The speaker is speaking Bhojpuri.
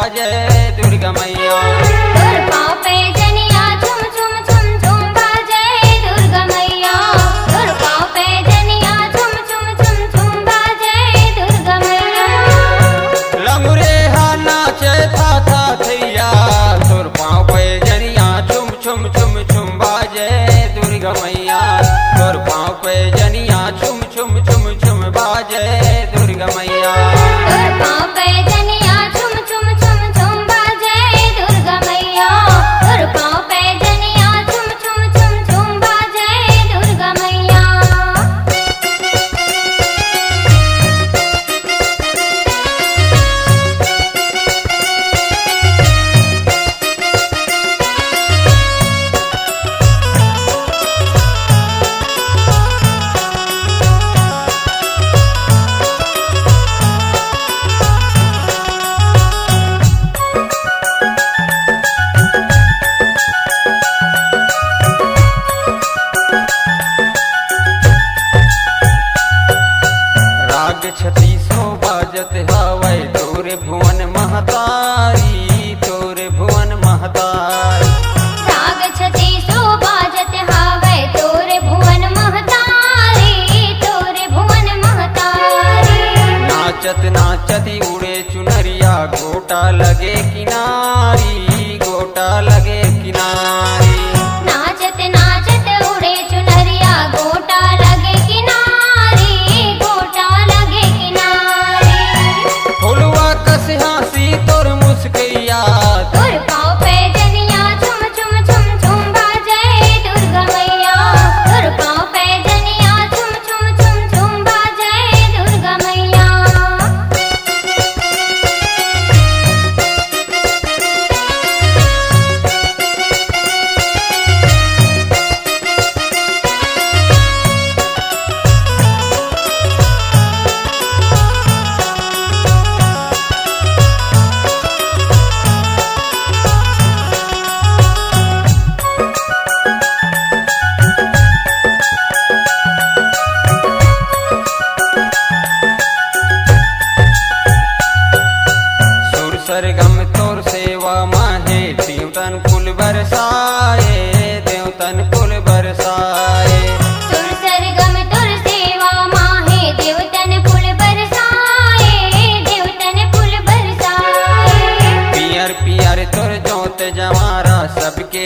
बाजे दुर्गा मैया। तोर पाँव पे जनिया झुम झुम झुम झुम बाजे दुर्गा मैया। तोर पाँव पे जनिया झुम झुम झुम झुम बाजे दुर्गा मैया। लंगुरे हा नाचे था थैया तोर पाँव पे जनिया झुम झुम झुम झुम बाजे दुर्गा मैया। तोर पाँव पे जनिया झुम झुम झुम झुम बाजे दुर्गा मैया। तोर पाँव पे जनिया झुम झुम झुम झुम बाजे दुर्गा मैया। तोर पाँव पे जनिया झुम झुम झुम झुम बाजे दुर्गा मैया। राग छत्तीसो बाजत हवै तोरे भुवन महतारी तोरे भुवन महतारी। राग छत्तीसो बाजत हावै तोरे भुवन महतारी तोरे भुवन महतारी। नाचत नाचत उड़े चुनरिया गोटा लगे किनारी गोटा लगे किनारी। नाचत नाचत उड़े चुनरिया गोटा लगे किनारी गोटा लगे किनारी। फुलवा कस हंसी तोर मुस्कैया। तोर पाँव पे जनिया झुम झुम झुम झुम बाजे दुर्गा मैया। तोर पाँव पे जनिया झुम झुम झुम झुम बाजे दुर्गा मैया। सुर सरगम तोर सेवा माहे देवतन कुल बरसाए देवतन कुल बरसाए। सुर सरगम तुर सेवा माहे देवतन फूल बरसाए देवतन फूल बरसाए। पियर पियर तोर जोत जवारा सबके